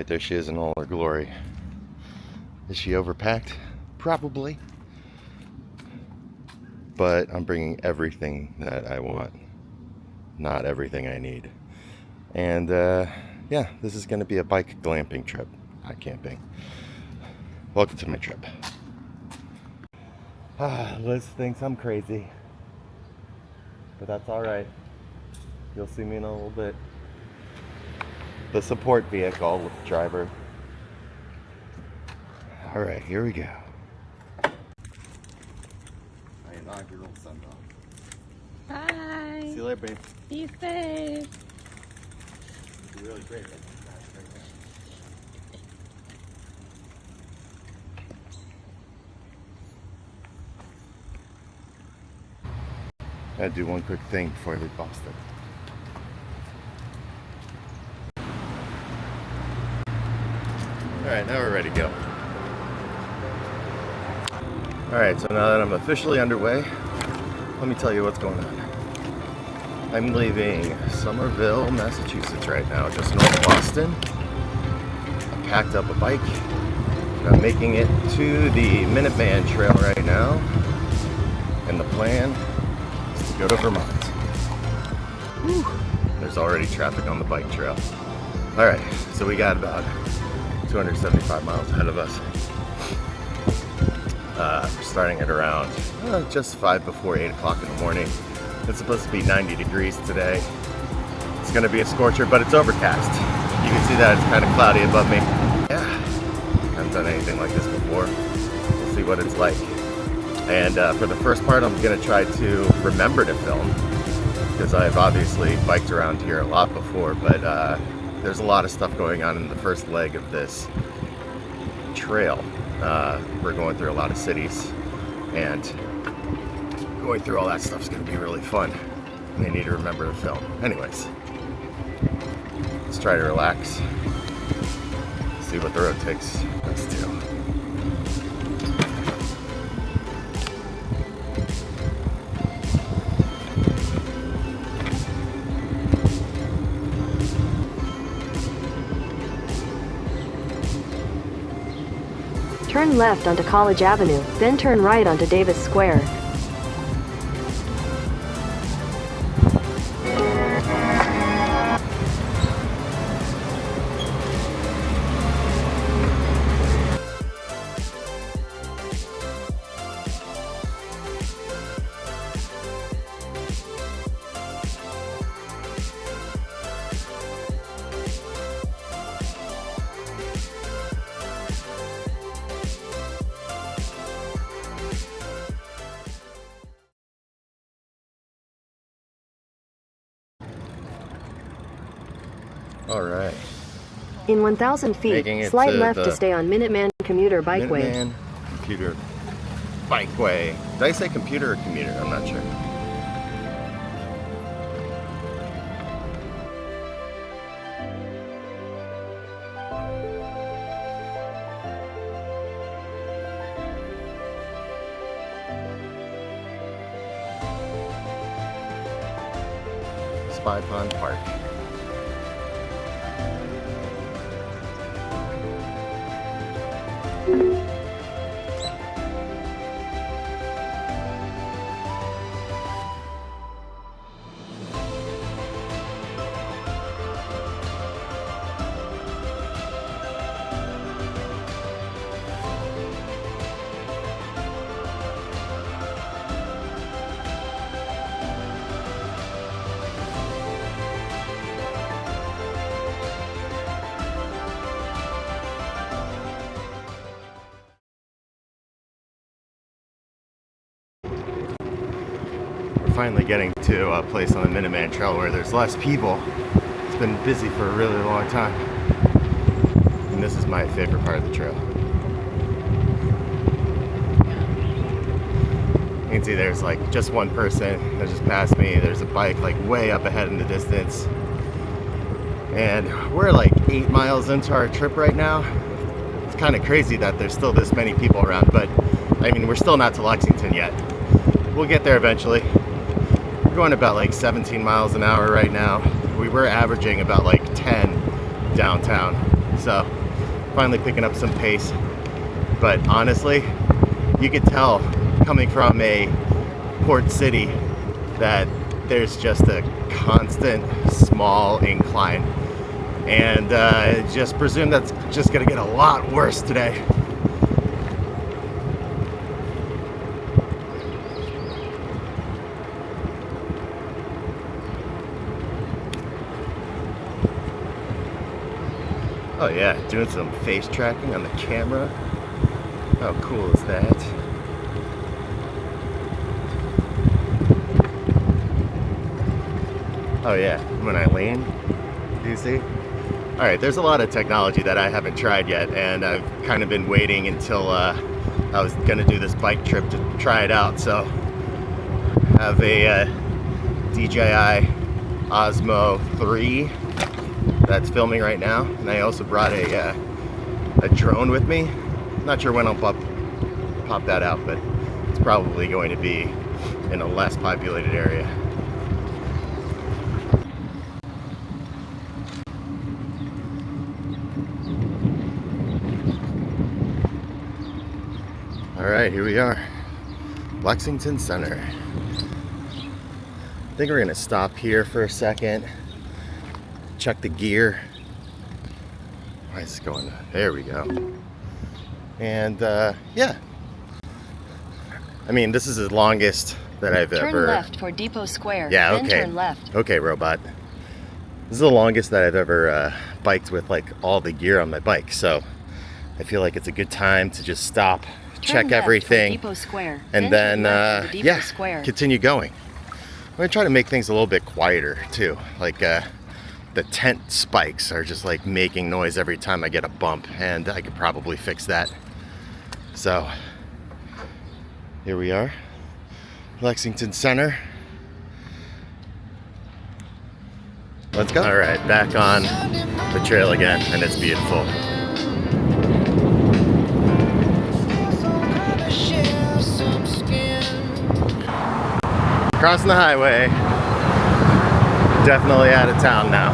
Alright, there she is in all her glory. Is she overpacked? Probably. But I'm bringing everything that I want, not everything I need. And yeah, this is going to be a bike glamping trip, not camping. Welcome to my trip. Liz thinks I'm crazy, but that's alright. You'll see me in a little bit. The support vehicle with the driver. Alright, here we go. My inaugural sundown. Bye. See you later, babe. Be safe. It'll be really great. I gotta do one quick thing before I leave Boston. Alright, now we're ready to go. Alright, so now that I'm officially underway, let me tell you what's going on. I'm leaving Somerville, Massachusetts right now, just north of Boston. I packed up a bike, and I'm making it to the Minuteman Trail right now. And the plan is to go to Vermont. Whew. There's already traffic on the bike trail. Alright, so we got about 275 miles ahead of us. We're starting at around just 5 before 8 o'clock in the morning. It's supposed to be 90 degrees today. It's going to be a scorcher, but it's overcast. You can see that it's kind of cloudy above me. Yeah, I haven't done anything like this before. We'll see what it's like. And for the first part, I'm going to try to remember to film, because I've obviously biked around here a lot before, but there's a lot of stuff going on in the first leg of this trail. We're going through a lot of cities, and going through all that stuff is going to be really fun. And I need to remember to film. Anyways, let's try to relax, see what the road takes us to. Turn left onto College Avenue, then turn right onto Davis Square. All right. In 1,000 feet, slide left to stay on Minuteman Commuter Bikeway. Minuteman Commuter Bikeway. Did I say computer or commuter? I'm not sure. Spy Pond Park. Finally getting to a place on the Minuteman Trail where there's less people. It's been busy for a really long time. And this is my favorite part of the trail. You can see there's like just one person that just passed me. There's a bike like way up ahead in the distance. And we're like 8 miles into our trip right now. It's kind of crazy that there's still this many people around, but I mean, we're still not to Lexington yet. We'll get there eventually. We're going about like 17 miles an hour right now. We were averaging about like 10 downtown. so finally picking up some pace. But honestly, you could tell coming from a port city that there's just a constant small incline, and just presume that's just gonna get a lot worse today. Oh yeah, doing some face tracking on the camera. How cool is that? Oh yeah, when I lean, do you see? All right, there's a lot of technology that I haven't tried yet, and I've kind of been waiting until I was gonna do this bike trip to try it out. So I have a DJI Osmo 3 that's filming right now, and I also brought a drone with me. Not sure when I'll pop that out, but it's probably going to be in a less populated area. All right, here we are, Lexington Center. I think we're gonna stop here for a second, check the gear. Why is this going? There we go. And yeah, I mean, this is the longest that I've ever. Turn left for Depot Square. Yeah, Then okay. turn left. Okay, robot. This is the longest that I've ever biked with like all the gear on my bike. So I feel like it's a good time to just stop, check everything, Depot Square. and then yeah, Square. continue going. I'm gonna try to make things a little bit quieter too. Like the tent spikes are just like making noise every time I get a bump, and I could probably fix that. So here we are, Lexington Center. Let's go. All right, back on the trail again, and it's beautiful. Crossing the highway. Definitely out of town now.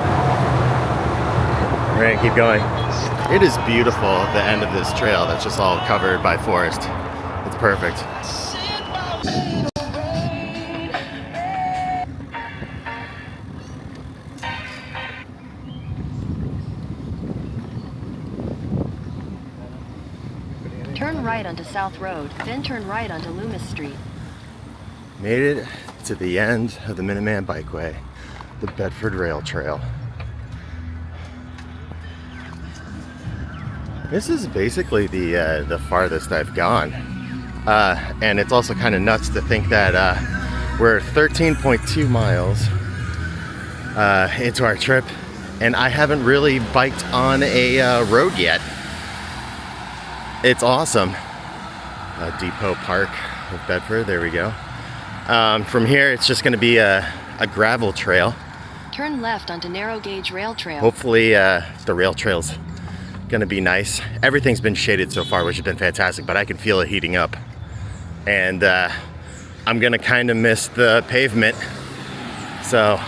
We're gonna keep going. It is beautiful, the end of this trail that's just all covered by forest. It's perfect. Turn right onto South Road, then turn right onto Loomis Street. Made it to the end of the Minuteman Bikeway, the Bedford Rail Trail. This is basically the farthest I've gone. And it's also kind of nuts to think that we're 13.2 miles into our trip, and I haven't really biked on a road yet. It's awesome. Depot Park of Bedford, there we go. From here, it's just gonna be a gravel trail. Turn left onto Narrow Gauge Rail Trail. Hopefully the rail trail's gonna be nice. Everything's been shaded so far, which has been fantastic, but I can feel it heating up. And I'm gonna kind of miss the pavement. So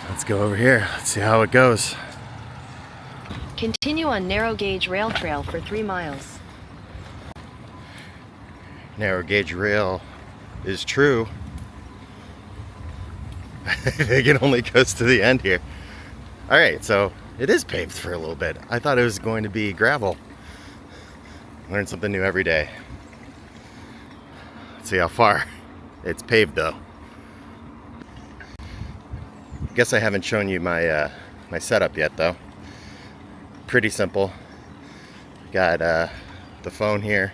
let's go over here. Let's see how it goes. Continue on Narrow Gauge Rail Trail for 3 miles. Narrow gauge rail is true. I think it only goes to the end here. All right, so it is paved for a little bit. I thought it was going to be gravel. Learn something new every day. Let's see how far it's paved though. Guess I haven't shown you my my setup yet though. Pretty simple. Got the phone here.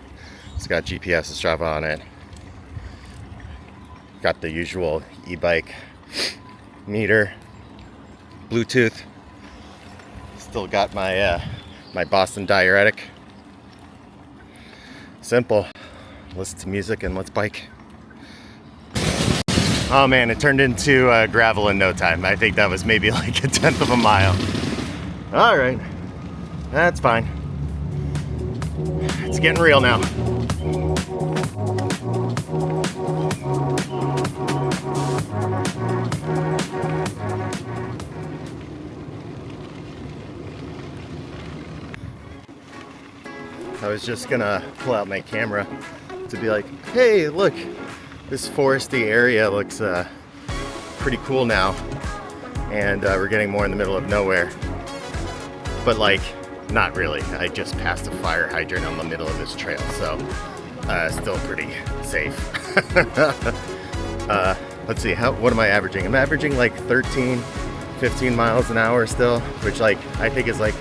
It's got GPS and Strava on it. Got the usual e-bike meter, Bluetooth. Still got my my Boston diuretic. Simple. Listen to music and let's bike. Oh man, it turned into gravel in no time. I think that was maybe like a 1/10 of a mile. All right, that's fine. It's getting real now. was just gonna pull out my camera to be like, hey, look, this foresty area looks pretty cool now. And we're getting more in the middle of nowhere. But like, not really. I just passed a fire hydrant on the middle of this trail, so still pretty safe. Let's see, what am I averaging? I'm averaging like 13, 15 miles an hour still, which like I think is like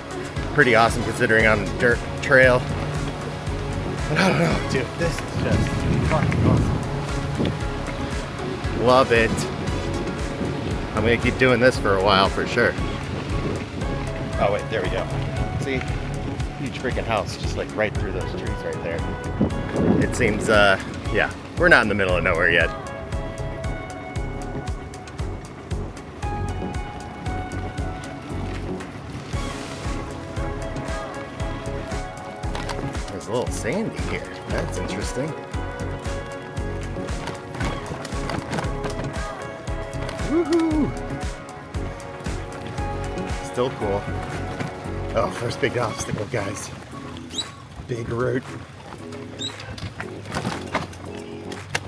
pretty awesome considering on a dirt trail. But I don't know, dude, this is just fucking awesome. Love it. I'm gonna keep doing this for a while for sure. Oh wait, there we go. See? Huge freaking house just like right through those trees right there. It seems, yeah, we're not in the middle of nowhere yet. There's a little sandy here. That's interesting. Woohoo! Still cool. Oh, first big obstacle, guys. Big root.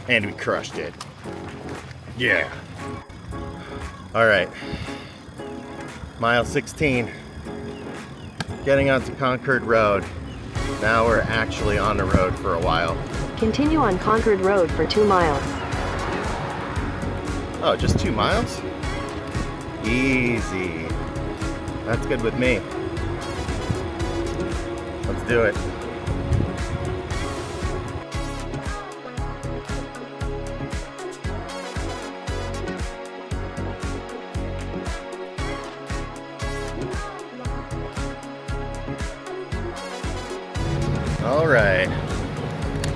And we crushed it. Yeah. All right. Mile 16. Getting onto Concord Road. Now we're actually on the road for a while. Continue on Concord Road for 2 miles. Oh, just 2 miles? Easy. That's good with me. Let's do it. All right.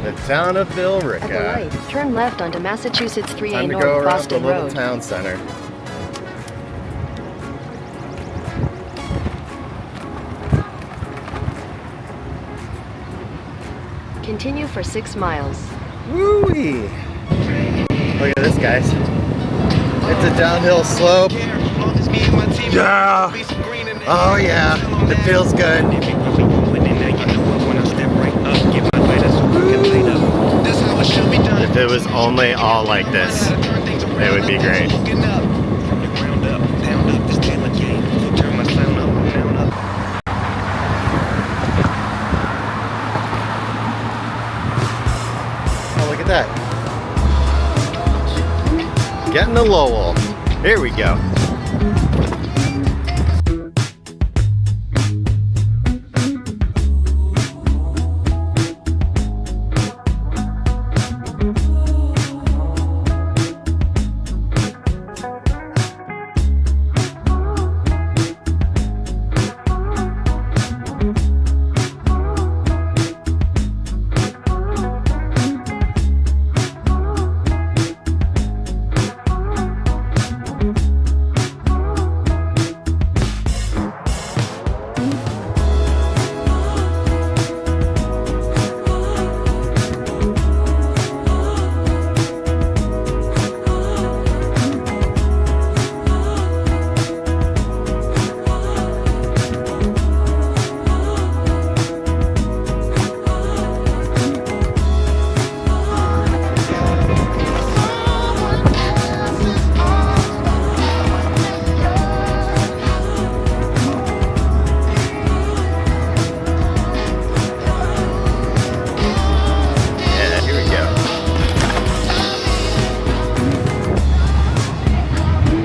The town of At the Billerica. light, turn left onto Massachusetts 3A Time to North go around the Boston little Road. town center. Continue for 6 miles. Woo-wee! Look at this, guys. It's a downhill slope. Yeah! Oh yeah, it feels good. If it was only all like this, it would be great. Oh, look at that. Getting to Lowell. Here we go.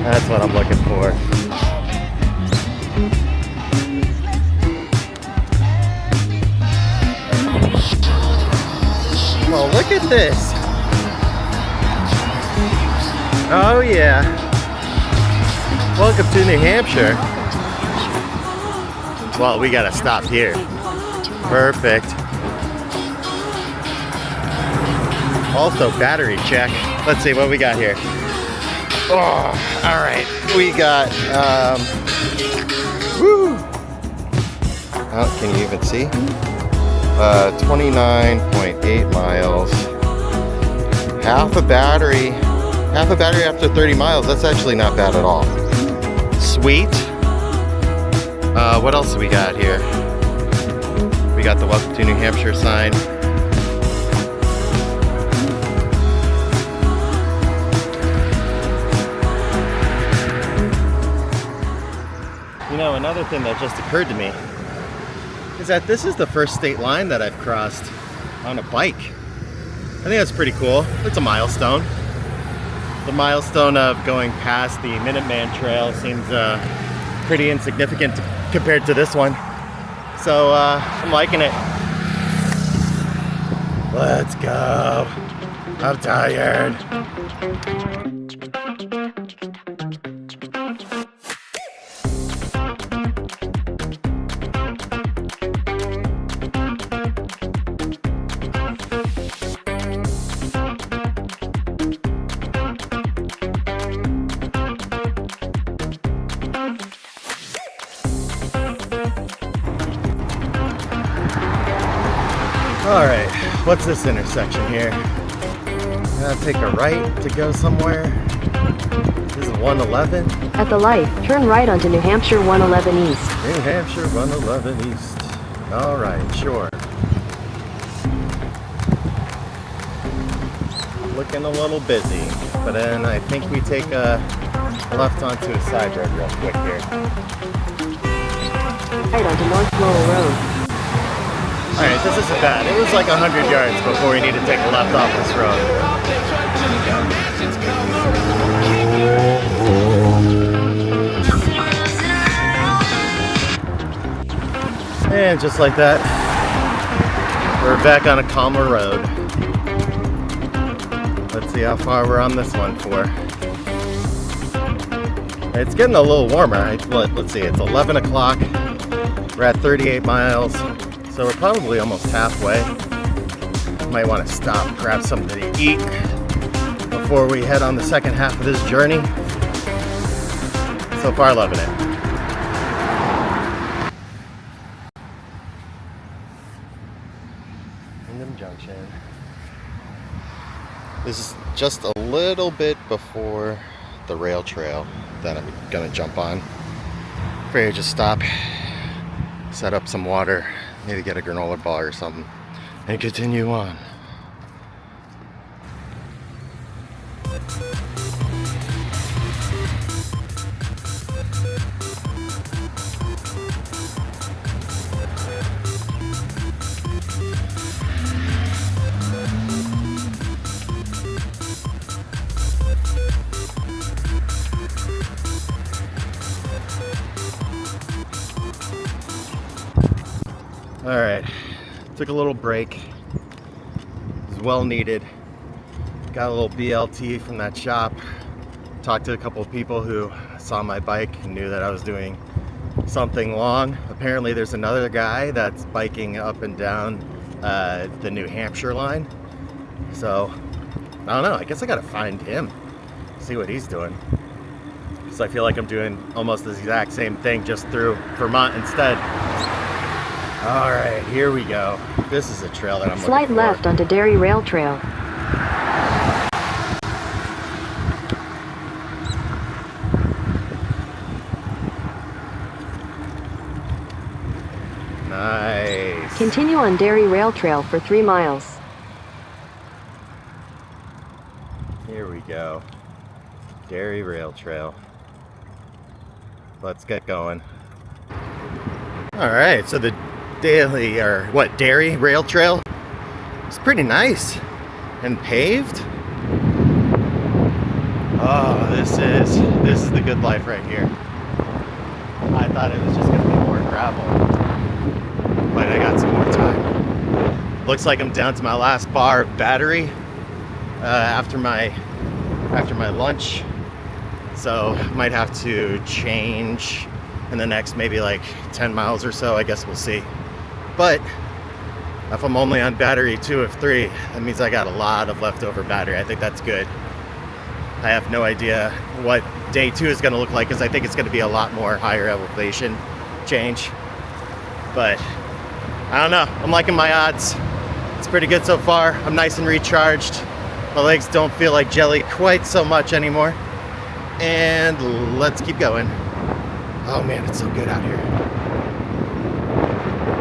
That's what I'm looking for. Oh, look at this. Oh yeah. Welcome to New Hampshire. Well, we gotta stop here. Perfect. Also, battery check. Let's see what we got here. Oh, all right. We got, woo! Oh, can you even see? 29.8 miles. Half a battery after 30 miles. That's actually not bad at all. Sweet. What else do we got here? We got the Welcome to New Hampshire sign. You know, another thing that just occurred to me is that this is the first state line that I've crossed on a bike. I think that's pretty cool. It's a milestone. The milestone of going past the Minuteman Trail seems pretty insignificant compared to this one. So I'm liking it. Let's go. I'm tired. Alright, what's this intersection here? Gotta take a right to go somewhere. This is 111. At the light, turn right onto New Hampshire 111 East. New Hampshire 111 East. Alright, sure. Looking a little busy, but then I think we take a left onto a side road real quick here. Right onto North Lowell Road. Alright, this isn't bad. It was like 100 yards before we need to take a left off this road. And just like that, we're back on a calmer road. Let's see how far we're on this one for. It's getting a little warmer. Let's see, it's 11 o'clock. We're at 38 miles. So we're probably almost halfway. Might want to stop, grab something to eat before we head on the second half of this journey. So far, loving it. Wyndham Junction. This is just a little bit before the rail trail that I'm gonna jump on. Afraid to just stop, set up some water. Maybe get a granola bar or something and continue on. All right, took a little break. It was well needed. Got a little BLT from that shop. Talked to a couple of people who saw my bike and knew that I was doing something long. Apparently there's another guy that's biking up and down the New Hampshire line. So, I don't know, I guess I gotta find him, see what he's doing. So I feel like I'm doing almost the exact same thing, just through Vermont instead. All right, here we go. This is a trail that I'm looking for. Slide left onto Derry Rail Trail. Nice. Continue on Derry Rail Trail for 3 miles. Here we go. Derry Rail Trail. Let's get going. All right, so the Derry Rail Trail. It's pretty nice and paved. Oh, this is the good life right here. I thought it was just gonna be more gravel, but I got some more time. Looks like I'm down to my last bar of battery after my lunch, so might have to change in the next maybe like 10 miles or so. I guess we'll see. But if I'm only on battery 2 of 3, that means I got a lot of leftover battery. I think that's good. I have no idea what day 2 is going to look like, because I think it's going to be a lot more higher elevation change. But I don't know. I'm liking my odds. It's pretty good so far. I'm nice and recharged. My legs don't feel like jelly quite so much anymore. And let's keep going. Oh man, it's so good out here.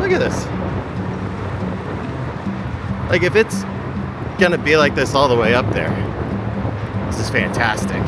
Look at this. Like, if it's gonna be like this all the way up there, this is fantastic.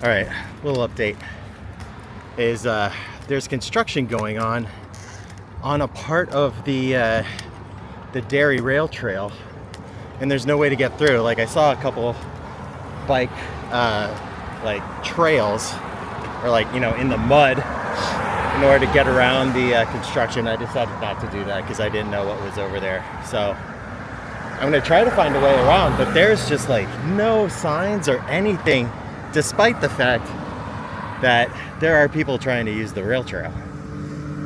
All right, little update is there's construction going on a part of the dairy rail trail, and there's no way to get through. Like, I saw a couple bike like trails, or like, you know, in the mud in order to get around the construction. I decided not to do that because I didn't know what was over there. So I'm gonna try to find a way around, but there's just like no signs or anything, despite the fact that there are people trying to use the rail trail.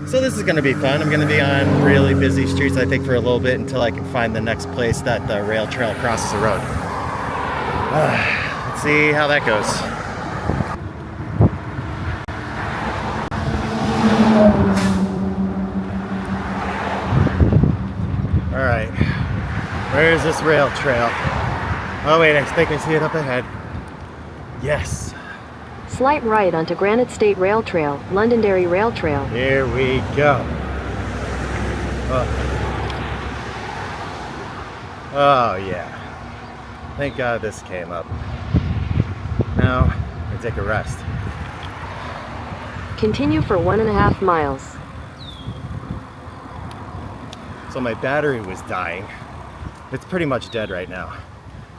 So this is going to be fun. I'm going to be on really busy streets, I think, for a little bit until I can find the next place that the rail trail crosses the road. Let's see how that goes. All right, where is this rail trail? Oh wait, I think I see it up ahead. Yes. Slight right onto Granite State Rail Trail, Londonderry Rail Trail. Here we go. Oh yeah. Thank God this came up. Now I take a rest. Continue for 1.5 miles. So my battery was dying. It's pretty much dead right now.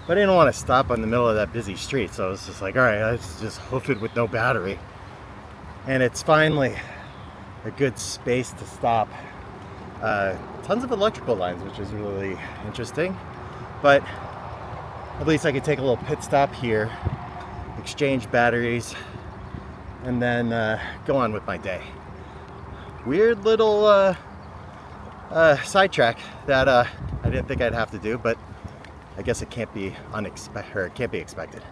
But I didn't want to stop in the middle of that busy street, so I was just like, all right, let's just hoof it with no battery. And it's finally a good space to stop. Tons of electrical lines, which is really interesting. But at least I could take a little pit stop here, exchange batteries, and then go on with my day. Weird little sidetrack that I didn't think I'd have to do, but I guess it can't be unexpected, or it can't be expected.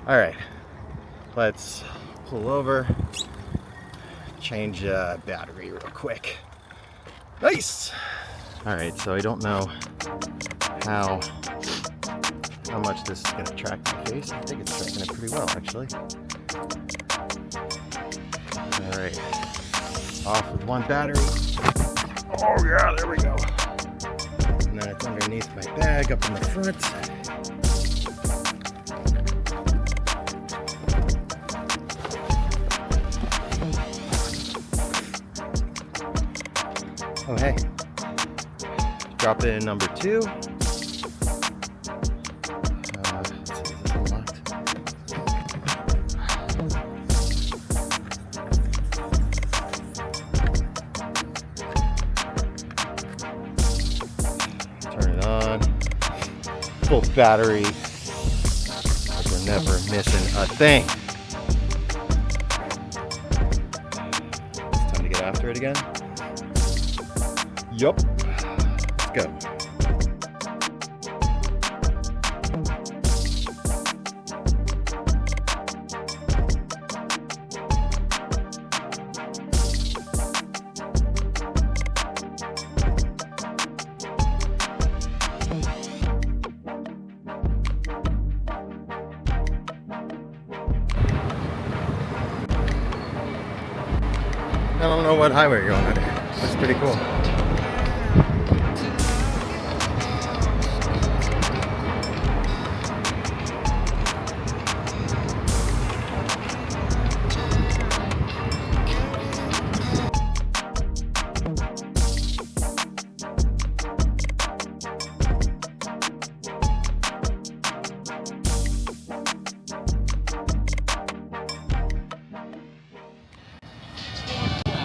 All right, let's pull over, change battery real quick. Nice. All right, so I don't know how much this is gonna track my face. I think it's tracking it pretty well, actually. All right, off with one battery. Oh yeah, there we go. And then it's underneath my bag up in the front. Oh hey, drop it in number 2. Let's see, is this unlocked? Turn it on. Full battery. We're never missing a thing. It's time to get after it again. Yup. Let's go. know what highway you're going under. That's pretty cool.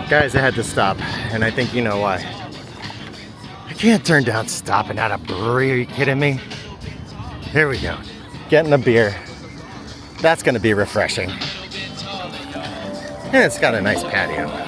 Guys, I had to stop, and I think you know why. I can't turn down stopping at a brewery. Are you kidding me? Here we go. Getting a beer. That's gonna be refreshing. And it's got a nice patio.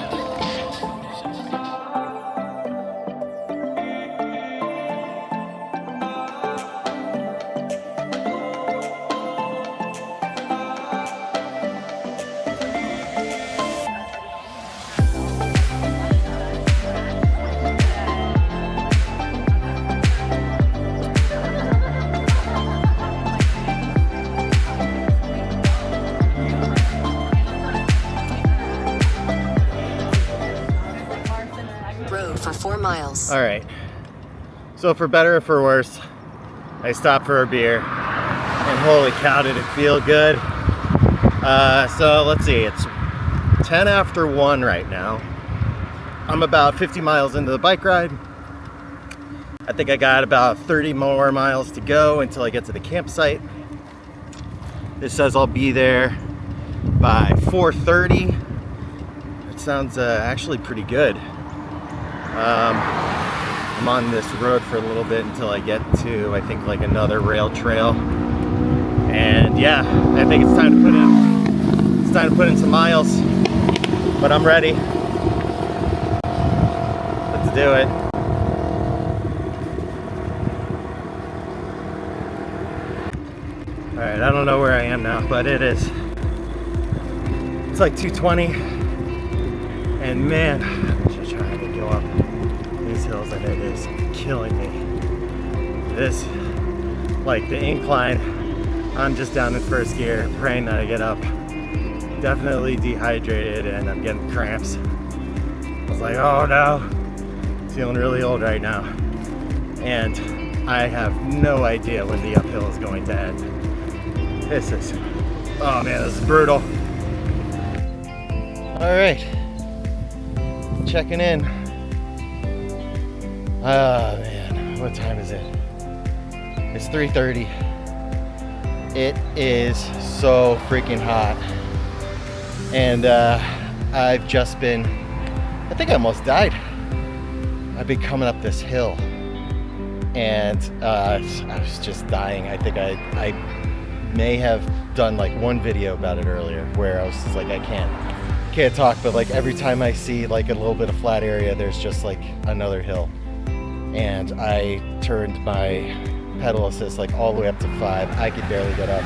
For 4 miles. All right. So for better or for worse, I stopped for a beer, and holy cow, did it feel good. So let's see, it's 10 after 1 right now. I'm about 50 miles into the bike ride. I think I got about 30 more miles to go until I get to the campsite. It says I'll be there by 4:30. It sounds actually pretty good. I'm on this road for a little bit until I get to, I think, like another rail trail. And yeah, I think it's time to put in some miles. But I'm ready. Let's do it. All right, I don't know where I am now, but it's like 2:20. And man, I'm just trying to go up these hills, and it is killing me. This, like the incline, I'm just down in first gear, praying that I get up. Definitely dehydrated, and I'm getting cramps. I was like, oh no, feeling really old right now. And I have no idea when the uphill is going to end. This is, oh man, this is brutal. All right, checking in. Oh man, what time is it? It's 3:30. It is so freaking hot. And I've just been, I think I almost died. I've been coming up this hill, and I was just dying. I think I may have done like one video about it earlier where I was just like, I can't talk, but like every time I see like a little bit of flat area, there's just like another hill. And I turned my pedal assist like all the way up to 5. I could barely get up,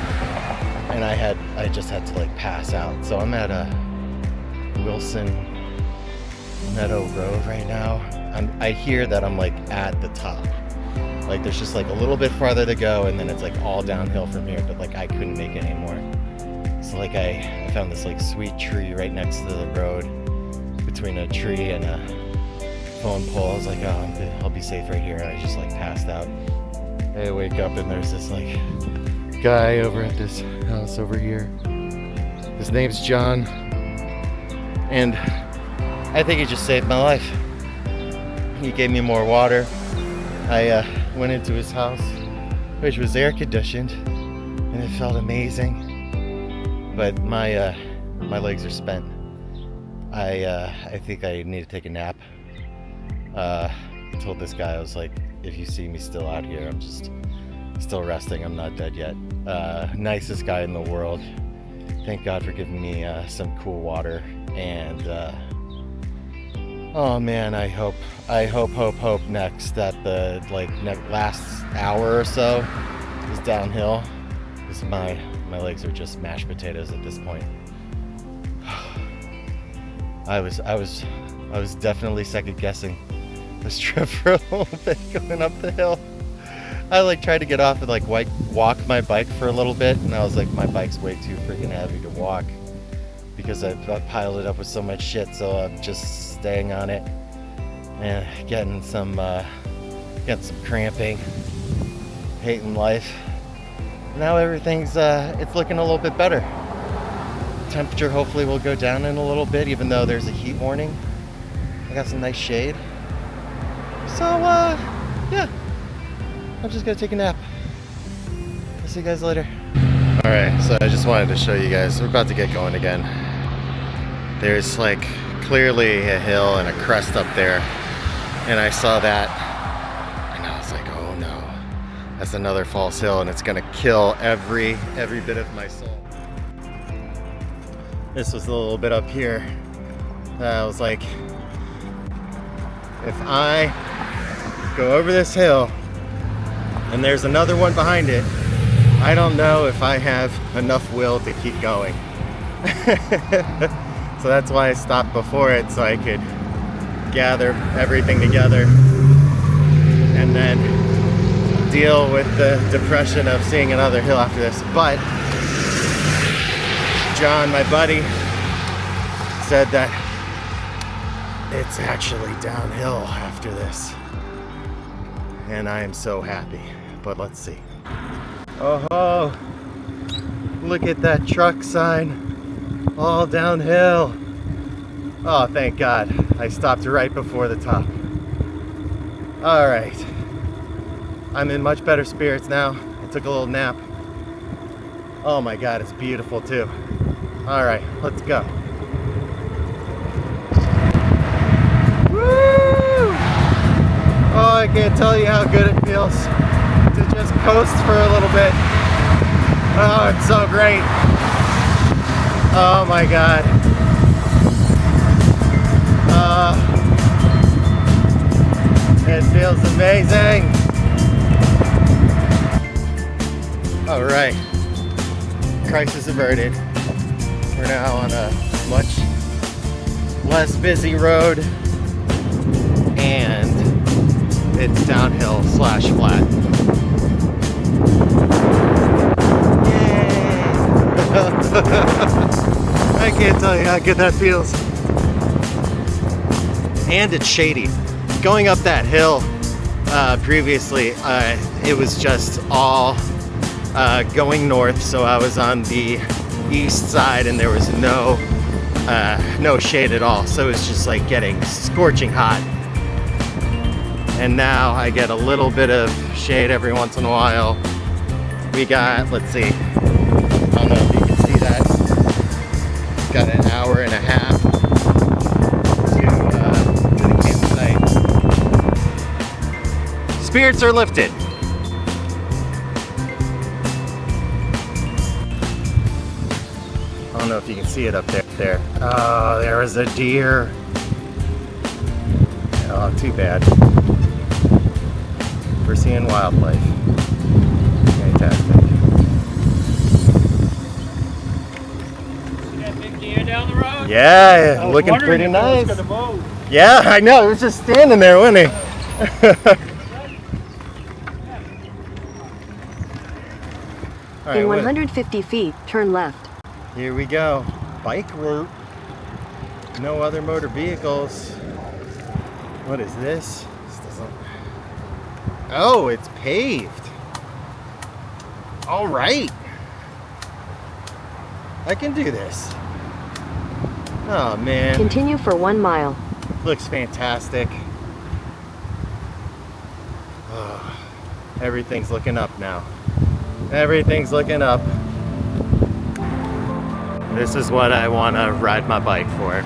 and I just had to like pass out. So I'm at a Wilson Meadow Road right now. I hear that I'm like at the top. Like there's just like a little bit farther to go, and then it's like all downhill from here, but like I couldn't make it anymore. So like I found this like sweet tree right next to the road, between a tree and a phone pole. I was like, oh, I'll be safe right here. And I just like passed out. I wake up, and there's this like guy over at this house over here. His name's John, and I think he just saved my life. He gave me more water. I went into his house, which was air conditioned, and it felt amazing. But my legs are spent. I think I need to take a nap. I told this guy, I was like, if you see me still out here, I'm just still resting. I'm not dead yet. Nicest guy in the world. Thank God for giving me some cool water. And oh man, I hope next that the last hour or so is downhill, because my legs are just mashed potatoes at this point. I was definitely second guessing this trip for a little bit going up the hill. I like tried to get off and like walk my bike for a little bit, and I was like, my bike's way too freaking heavy to walk because I piled it up with so much shit. So I'm just staying on it and getting some cramping, hating life. Now everything's it's looking a little bit better. Temperature hopefully will go down in a little bit, even though there's a heat warning. I got some nice shade. So yeah, I'm just gonna take a nap. I'll see you guys later. All right, so I just wanted to show you guys, we're about to get going again. There's like clearly a hill and a crest up there, and I saw that and I was like, oh no, that's another false hill and it's gonna kill every bit of my soul. This was a little bit up here. I was like, if I go over this hill and there's another one behind it, I don't know if I have enough will to keep going. So that's why I stopped before it, so I could gather everything together and then deal with the depression of seeing another hill after this. But John, my buddy, said that it's actually downhill after this, and I am so happy. But let's see. Oh, look at that truck sign, all downhill. Oh, thank God, I stopped right before the top. All right, I'm in much better spirits now. I took a little nap. Oh my God, it's beautiful too. All right, let's go. Woo! Oh, I can't tell you how good it feels to just coast for a little bit. Oh, it's so great. Oh my God. It feels amazing. All right, crisis averted. We're now on a much less busy road, and it's downhill / flat. I can't tell you how good that feels. And it's shady. Going up that hill previously, it was just all going north, so I was on the east side and there was no shade at all, so it's just like getting scorching hot. And now I get a little bit of shade every once in a while. We got, let's see, I don't know if you can see that, got an hour and a half to the campsite. Spirits are lifted. I don't know if you can see it up there. Oh, there was a deer. Oh, too bad. We're seeing wildlife. Fantastic. See that big deer down the road? Yeah, looking pretty nice. Yeah, I know. It was just standing there, wasn't he? All right, In 150 feet, turn left. Here we go. Bike route. No other motor vehicles. What is this? This doesn't... Oh, it's paved. All right. I can do this. Oh, man. Continue for 1 mile. Looks fantastic. Oh, everything's looking up now. Everything's looking up. This is what I want to ride my bike for.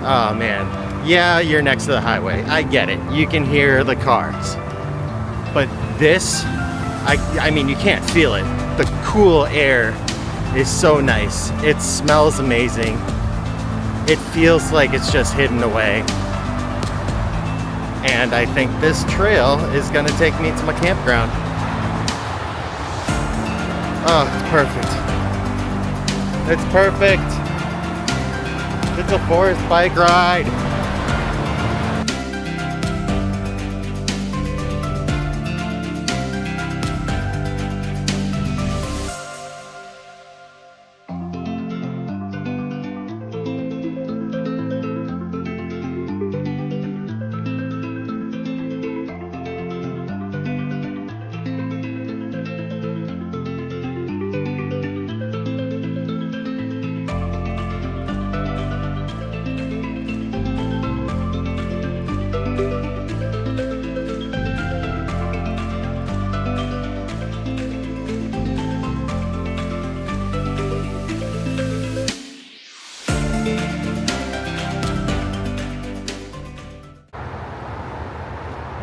Oh man, yeah, you're next to the highway. I get it. You can hear the cars. But this, I mean, you can't feel it. The cool air is so nice. It smells amazing. It feels like it's just hidden away. And I think this trail is gonna take me to my campground. Oh, it's perfect. It's perfect. It's a forest bike ride.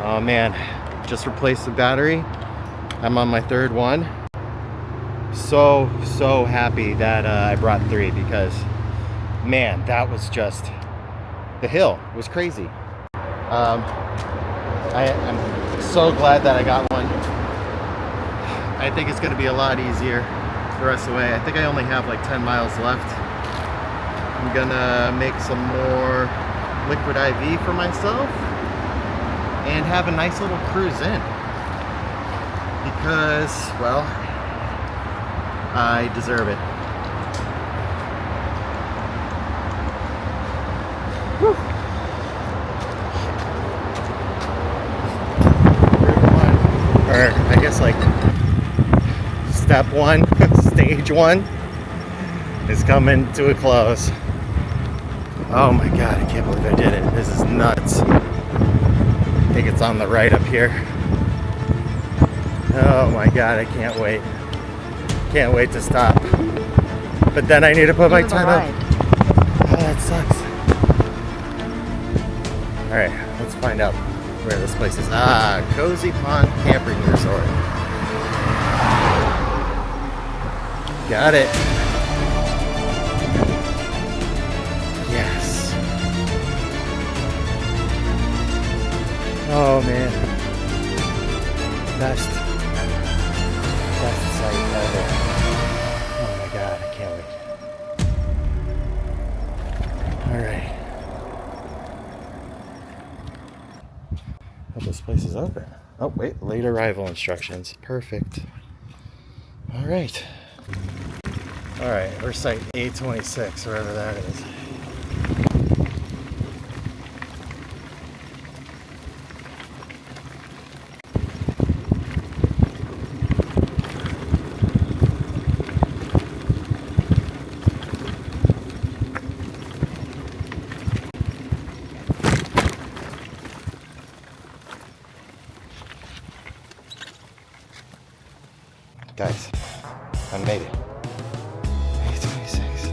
Oh man, just replaced the battery. I'm on my third one. So happy that I brought 3 because man, that was just, the hill was crazy. I'm so glad that I got one. I think it's gonna be a lot easier the rest of the way. I think I only have like 10 miles left. I'm gonna make some more liquid IV for myself and have a nice little cruise in because, well, I deserve it. Whew. Or I guess like step 1, stage 1 is coming to a close. Oh my god, I can't believe I did it. This is nuts. I think it's on the right up here. Oh my god, I can't wait. Can't wait to stop. But then I need to put my tent up. Oh, that sucks. Alright, let's find out where this place is. Ah, Cozy Pond Camping Resort. Got it. Yes. Oh man. Best sight ever. Oh my god, I can't wait. Alright. Oh, this place is open. Oh wait, late arrival instructions. Perfect. Alright. Alright, we're site 826, wherever that is. Guys, I made it. 826.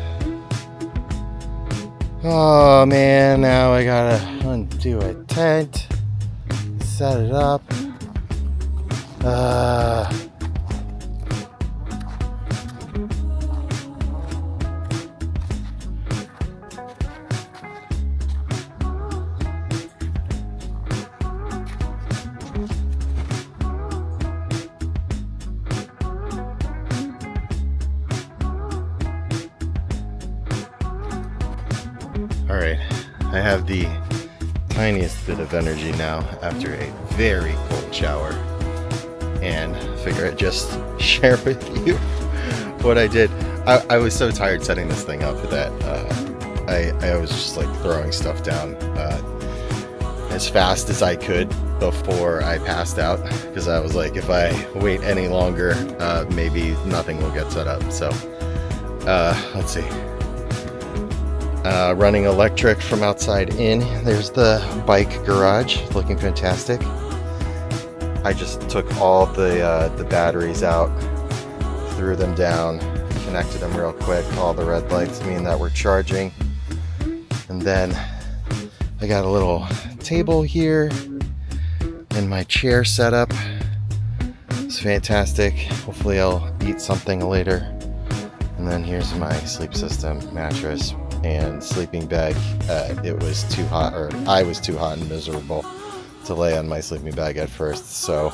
Oh man, now I gotta undo a tent, set it up. All right, I have the tiniest bit of energy now after a very cold shower, and figure I'd just share with you what I did. I was so tired setting this thing up that I was just like throwing stuff down as fast as I could before I passed out, because I was like, if I wait any longer, maybe nothing will get set up. So let's see. Running electric from outside in. There's the bike garage, looking fantastic. I just took all the batteries out, threw them down, connected them real quick. All the red lights mean that we're charging. And then I got a little table here and my chair set up. It's fantastic. Hopefully I'll eat something later. And then here's my sleep system, mattress and sleeping bag. It was too hot, or I was too hot and miserable to lay on my sleeping bag at first, so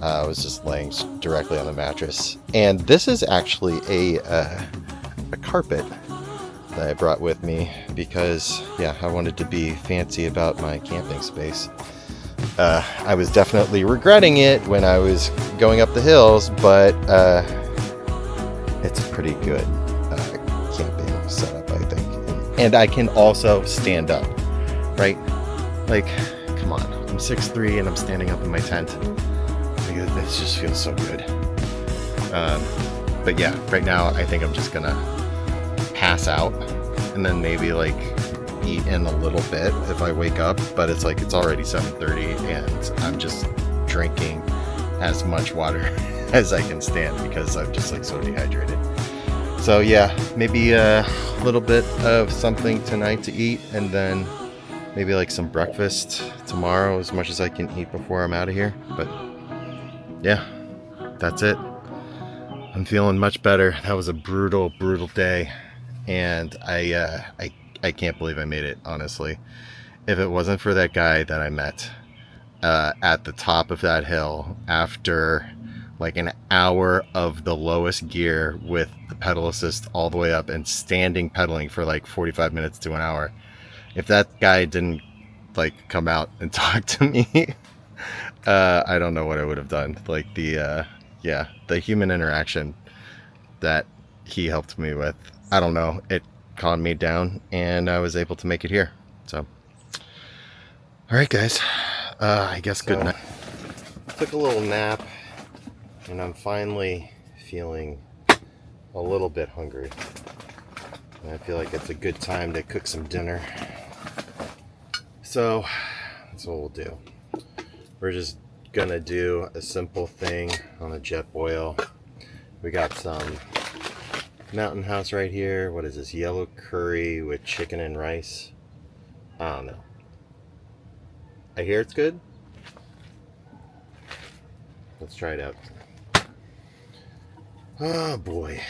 I was just laying directly on the mattress. And this is actually a carpet that I brought with me because, yeah, I wanted to be fancy about my camping space. I was definitely regretting it when I was going up the hills, but it's pretty good camping setup, I think. And I can also stand up, right? Like, come on, I'm 6'3" and I'm standing up in my tent. Like, this just feels so good. But yeah, right now I think I'm just gonna pass out and then maybe like eat in a little bit if I wake up, but it's like it's already 7:30 and I'm just drinking as much water as I can stand because I'm just like so dehydrated. So yeah, maybe a little bit of something tonight to eat and then maybe like some breakfast tomorrow, as much as I can eat before I'm out of here. But yeah, that's it. I'm feeling much better. That was a brutal day, and I can't believe I made it, honestly. If it wasn't for that guy that I met at the top of that hill after like an hour of the lowest gear with the pedal assist all the way up and standing pedaling for like 45 minutes to an hour, if that guy didn't like come out and talk to me, I don't know what I would have done. Like the human interaction that he helped me with, I don't know, it calmed me down and I was able to make it here. So all right, guys, I guess good night. Took a little nap and I'm finally feeling a little bit hungry. And I feel like it's a good time to cook some dinner. So that's what we'll do. We're just gonna do a simple thing on a jet boil. We got some Mountain House right here. What is this? Yellow curry with chicken and rice. I don't know. I hear it's good. Let's try it out. Oh boy.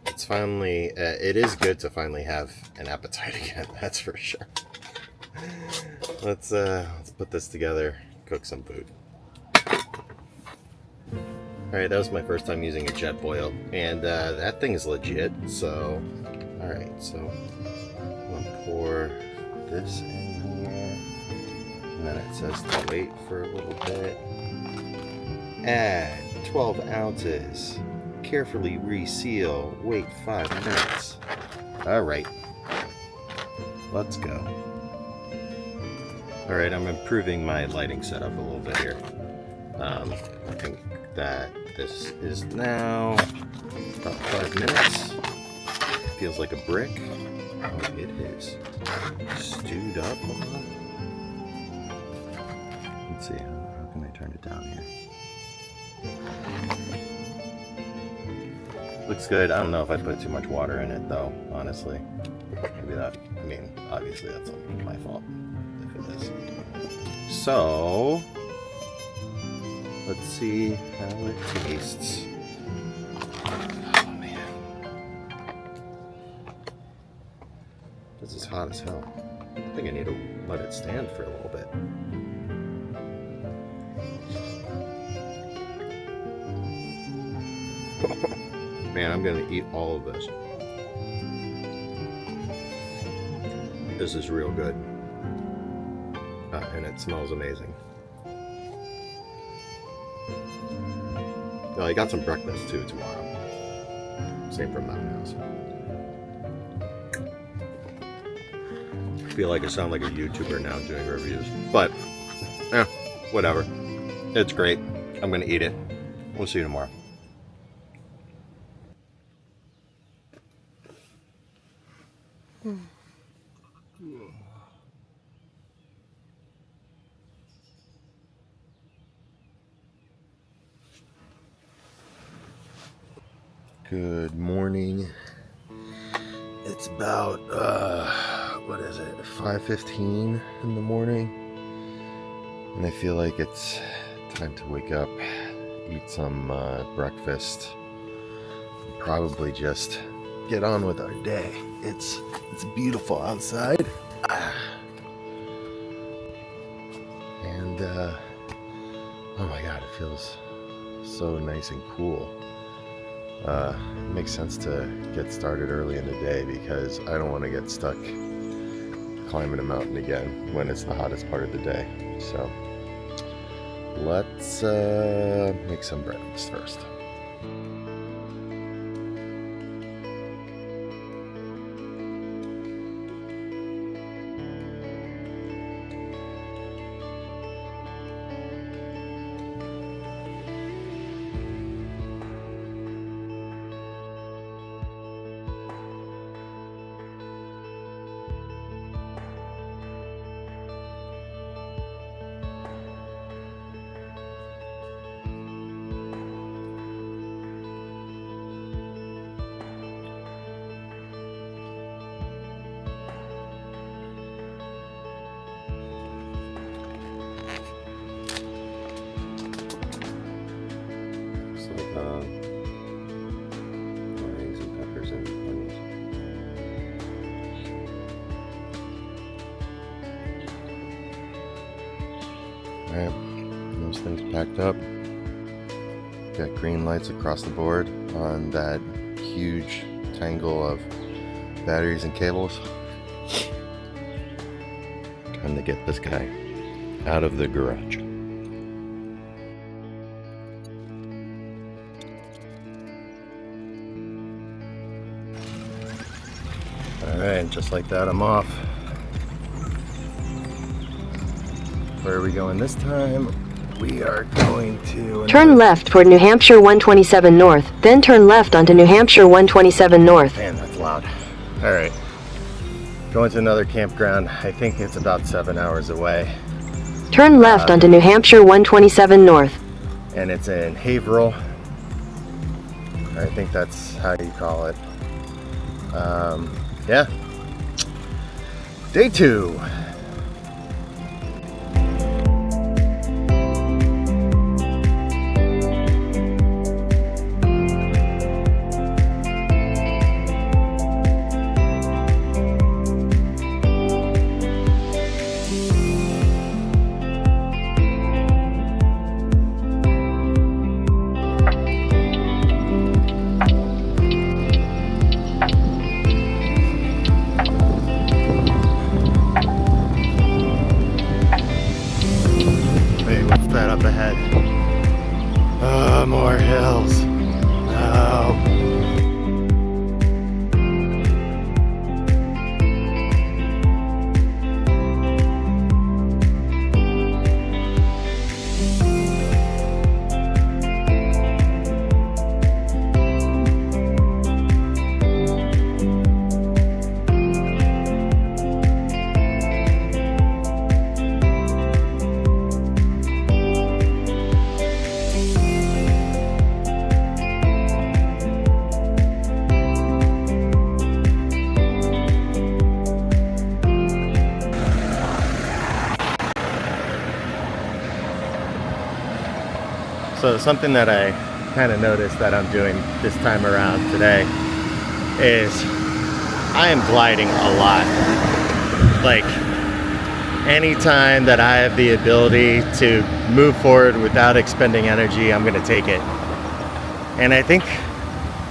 It's finally, it is good to finally have an appetite again, that's for sure. Let's put this together, cook some food. Alright, that was my first time using a jet boil, and that thing is legit, so, alright, so I'm gonna pour this in here, and then it says to wait for a little bit. Add 12 ounces. Carefully reseal. Wait 5 minutes. Alright. Let's go. Alright, I'm improving my lighting setup a little bit here. I think that this is now about 5 minutes. Feels like a brick. Oh, it is stewed up. Let's see, how can I turn it down here? Looks good. I don't know if I put too much water in it though, honestly. Maybe that, I mean, obviously that's my fault if it is. So, let's see how it tastes. Oh man. This is hot as hell. I think I need to let it stand for a little bit. Man, I'm gonna eat all of this. This is real good. And it smells amazing. Oh, I got some breakfast too tomorrow. Same from Mountain House. I feel like I sound like a YouTuber now doing reviews. But, whatever. It's great. I'm gonna eat it. We'll see you tomorrow. Good morning. It's about what is it, 5:15 in the morning, and I feel like it's time to wake up, eat some breakfast, and probably just get on with our day. It's beautiful outside, and oh my god, it feels so nice and cool. It makes sense to get started early in the day because I don't want to get stuck climbing a mountain again when it's the hottest part of the day. So let's make some breakfast first. Alright, those things packed up. Got green lights across the board on that huge tangle of batteries and cables. Time to get this guy out of the garage. Alright, just like that, I'm off. Where are we going this time? We are going to... Turn left toward New Hampshire 127 North, then turn left onto New Hampshire 127 North. Man, that's loud. Alright. Going to another campground. I think it's about 7 hours away. Turn left onto New Hampshire 127 North. And it's in Haverhill. I think that's how you call it. Yeah. Day 2. Up ahead. Oh, more hills. Oh. So something that I kind of noticed that I'm doing this time around today is I am gliding a lot. Like anytime that I have the ability to move forward without expending energy, I'm gonna take it. And I think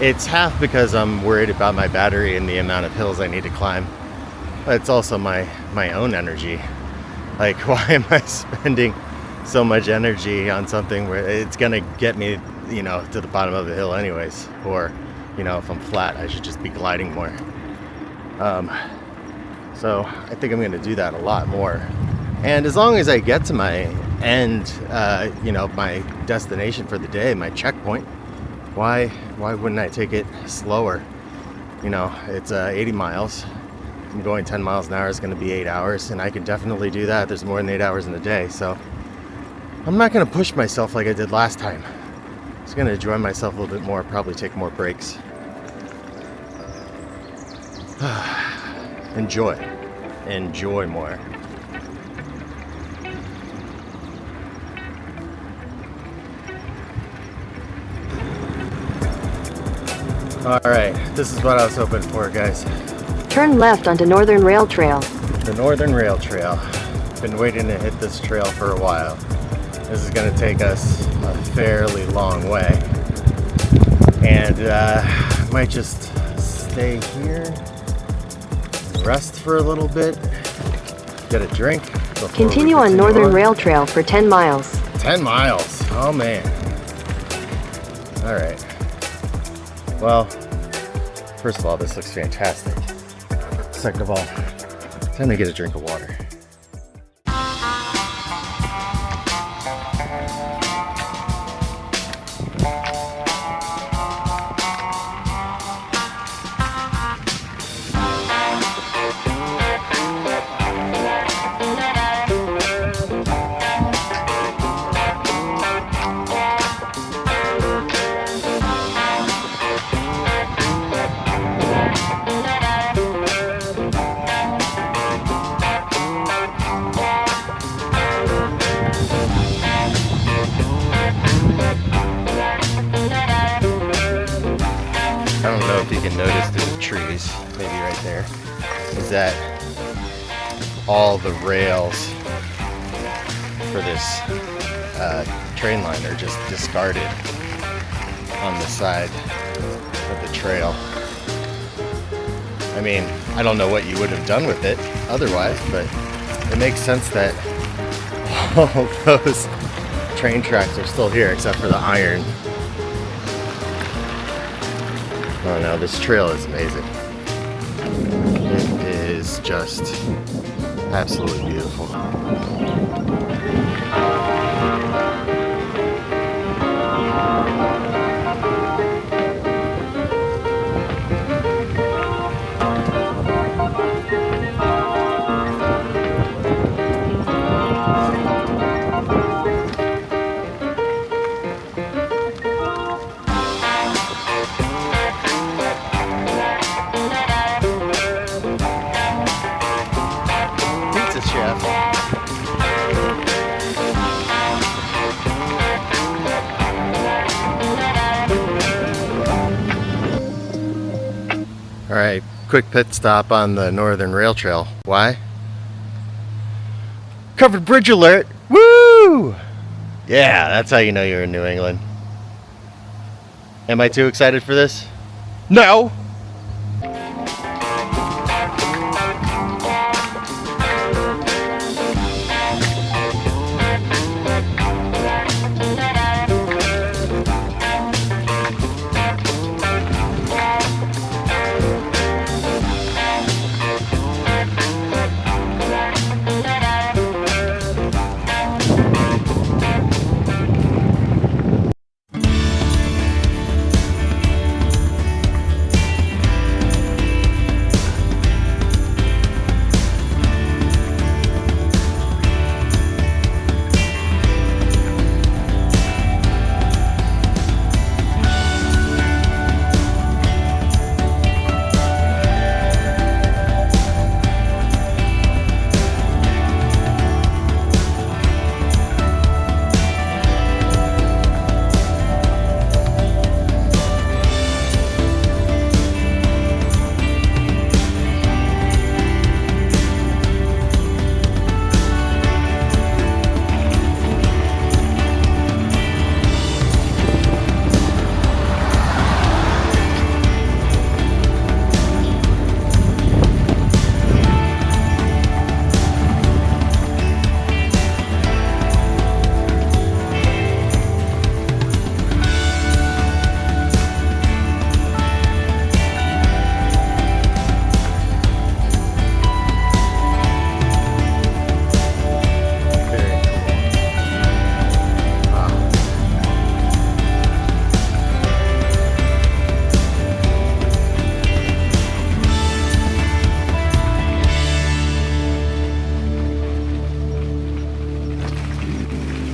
it's half because I'm worried about my battery and the amount of hills I need to climb. But it's also my own energy. Like, why am I spending so much energy on something where it's gonna get me, you know, to the bottom of the hill anyways? Or, you know, if I'm flat, I should just be gliding more. So I think I'm gonna do that a lot more. And as long as I get to my end, you know, my destination for the day, my checkpoint, why wouldn't I take it slower? You know, it's 80 miles. I'm going 10 miles an hour, it's gonna be 8 hours, and I can definitely do that. There's more than 8 hours in a day, so I'm not gonna push myself like I did last time. I'm just gonna enjoy myself a little bit more, probably take more breaks. Enjoy more. All right, this is what I was hoping for, guys. Turn left onto Northern Rail Trail. The Northern Rail Trail. Been waiting to hit this trail for a while. This is going to take us a fairly long way. And I might just stay here and rest for a little bit, get a drink. Continue on Northern Rail Trail for 10 miles. 10 miles, oh man. All right. Well, first of all, this looks fantastic. Second of all, time to get a drink of water. I don't know if you can notice through the trees, maybe right there, is that all the rails for this train line are just discarded on the side of the trail. I mean, I don't know what you would have done with it otherwise, but it makes sense that all those train tracks are still here except for the iron. Oh no, this trail is amazing. It is just absolutely beautiful. Alright, quick pit stop on the Northern Rail Trail. Why? Covered bridge alert! Woo! Yeah, that's how you know you're in New England. Am I too excited for this? No!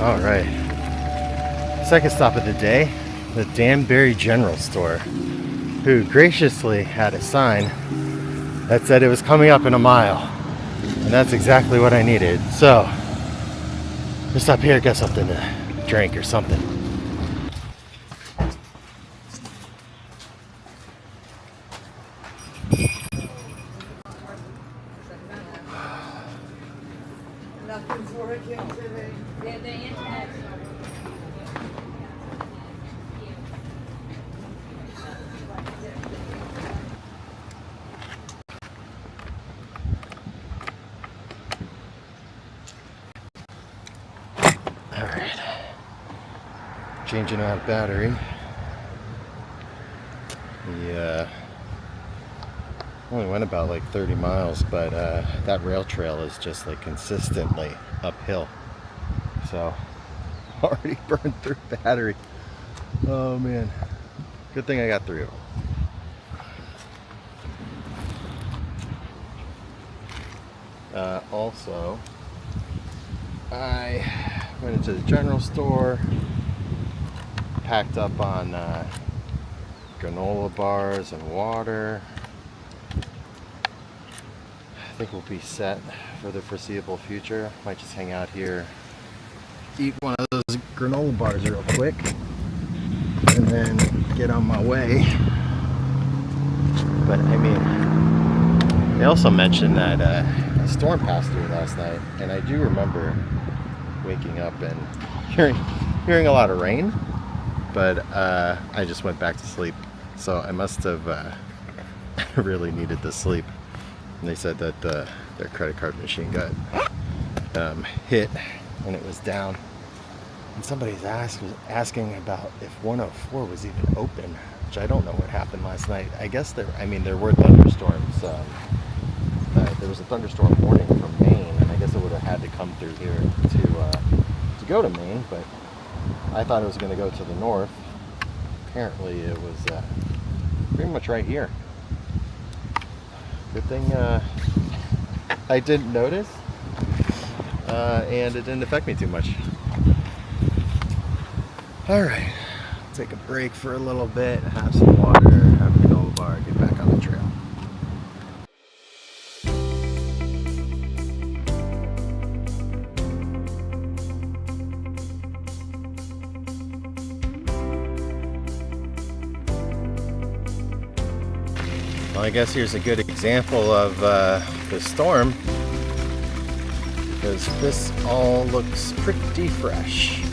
All right, second stop of the day, the Danbury General Store, who graciously had a sign that said it was coming up in a mile, and that's exactly what I needed. So just up here, get something to drink or something. Nothing's working today. The internet. All right, changing out battery. Yeah, only went about like 30 miles, but that rail trail is just like consistently uphill. So already burned through battery. Oh man, good thing I got through. Also, I went into the general store, packed up on granola bars and water. I think we'll be set for the foreseeable future. Might just hang out here, eat one of those granola bars real quick, and then get on my way. But I mean, they also mentioned that a storm passed through last night, and I do remember waking up and hearing a lot of rain, but I just went back to sleep. So I must have really needed the sleep. And they said that their credit card machine got hit and it was down. And somebody's asking about if 104 was even open, which I don't know what happened last night. I guess there were thunderstorms. There was a thunderstorm warning from Maine, and I guess it would have had to come through here to go to Maine, but I thought it was going to go to the north. Apparently it was pretty much right here. Good thing I didn't notice, and it didn't affect me too much. Alright, take a break for a little bit, have some water, have a granola bar, get back on the trail. Well, I guess here's a good example of the storm, because this all looks pretty fresh.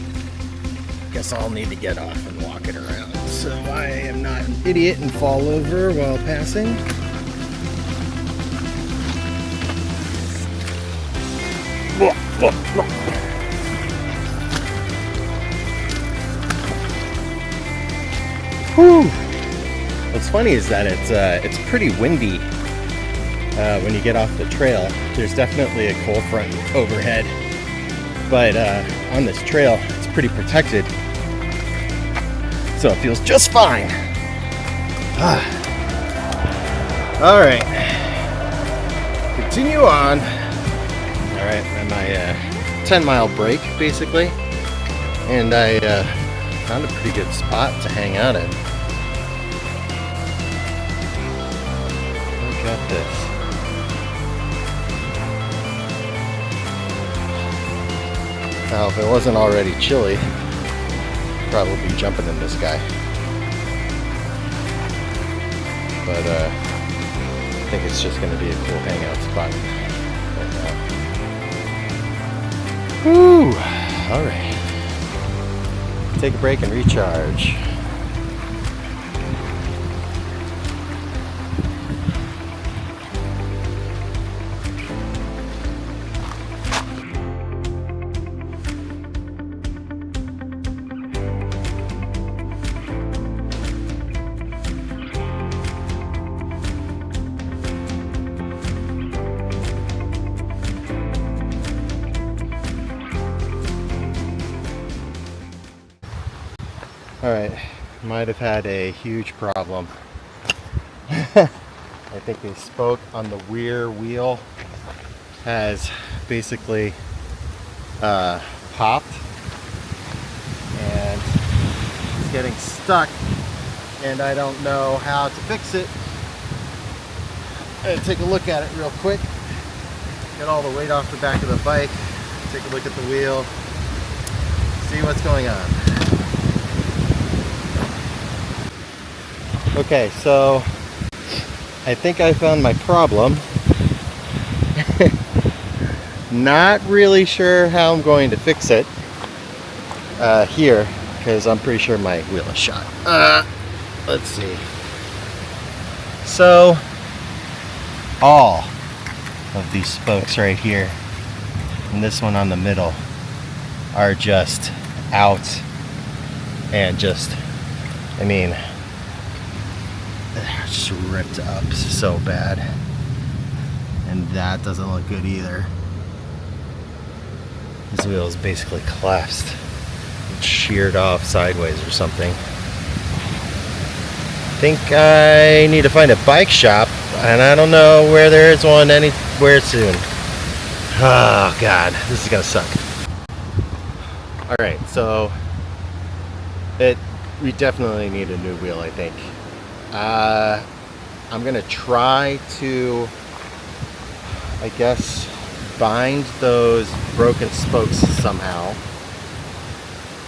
Guess I'll need to get off and walk it around so I am not an idiot and fall over while passing. Whew. What's funny is that it's pretty windy when you get off the trail. There's definitely a cold front overhead, but on this trail it's pretty protected, so it feels just fine. All right, continue on. All right, I'm my 10-mile break basically, and I found a pretty good spot to hang out in. Look at this. Now, if it wasn't already chilly, I'd probably be jumping in this guy. But I think it's just going to be a cool hangout spot right now. Whew! All right. Take a break and recharge. Alright, might have had a huge problem. I think the spoke on the rear wheel has basically popped and it's getting stuck, and I don't know how to fix it. I'm gonna take a look at it real quick, get all the weight off the back of the bike, take a look at the wheel, see what's going on. Okay, so I think I found my problem. Not really sure how I'm going to fix it here, because I'm pretty sure my wheel is shot. Let's see. So all of these spokes right here and this one on the middle are just out, and just, I mean, just ripped up so bad, and that doesn't look good either. This wheel is basically collapsed, it's sheared off sideways or something. I think I need to find a bike shop, and I don't know where there is one anywhere soon. Oh god, this is gonna suck. Alright, so we definitely need a new wheel, I think. I'm gonna try to, I guess, bind those broken spokes somehow,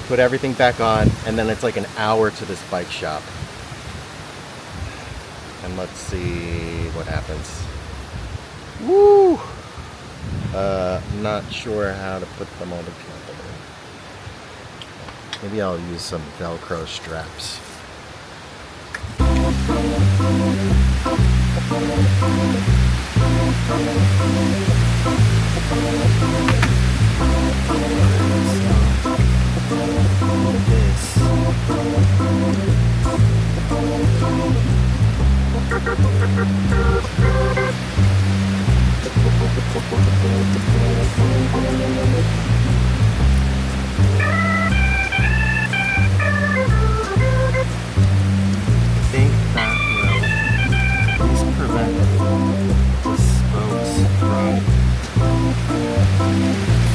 put everything back on, and then it's like an hour to this bike shop. And let's see what happens. Woo! Not sure how to put them all together. Maybe I'll use some Velcro straps.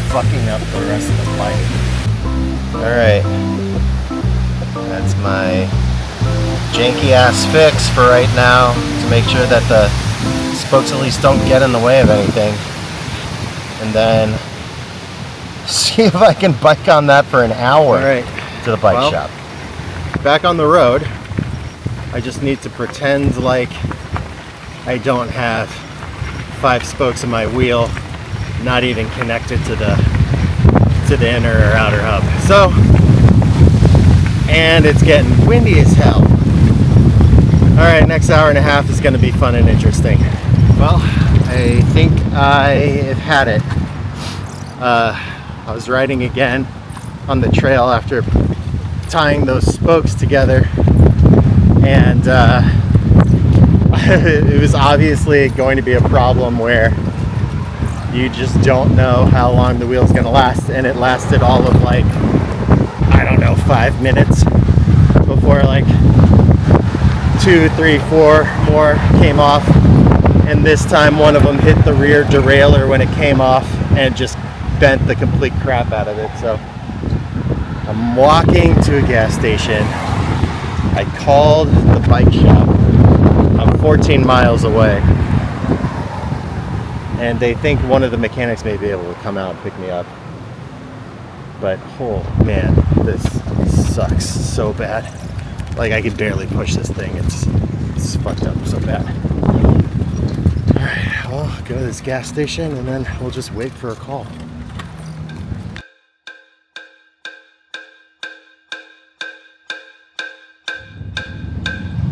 Fucking up the rest of the bike. Alright. That's my janky ass fix for right now to make sure that the spokes at least don't get in the way of anything. And then see if I can bike on that for an hour to the bike shop. Back on the road. I just need to pretend like I don't have 5 spokes in my wheel, not even connected to the inner or outer hub. So, and it's getting windy as hell. All right, next hour and a half is going to be fun and interesting. Well, I think I have had it. I was riding again on the trail after tying those spokes together, and it was obviously going to be a problem where you just don't know how long the wheel's gonna last, and it lasted all of like, I don't know, 5 minutes before like 2, 3, 4 more came off, and this time one of them hit the rear derailleur when it came off and just bent the complete crap out of it. So I'm walking to a gas station. I called the bike shop. I'm 14 miles away. And they think one of the mechanics may be able to come out and pick me up. But, oh man, this sucks so bad. Like, I can barely push this thing. It's fucked up so bad. Alright, well, go to this gas station and then we'll just wait for a call.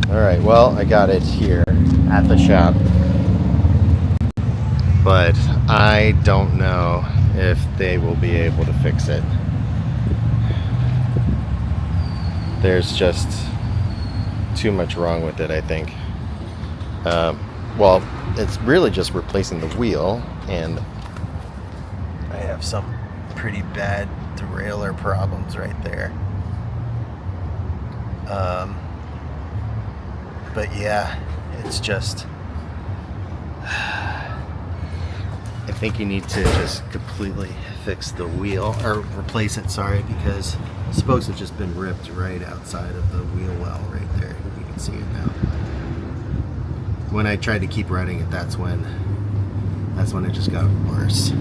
Alright, well, I got it here at the shop. But I don't know if they will be able to fix it. There's just too much wrong with it, I think. Well, it's really just replacing the wheel, and I have some pretty bad derailleur problems right there. But yeah, it's just, I think you need to just completely fix the wheel, or replace it, sorry, because the spokes have just been ripped right outside of the wheel well right there. You can see it now. When I tried to keep riding it, that's when it just got worse.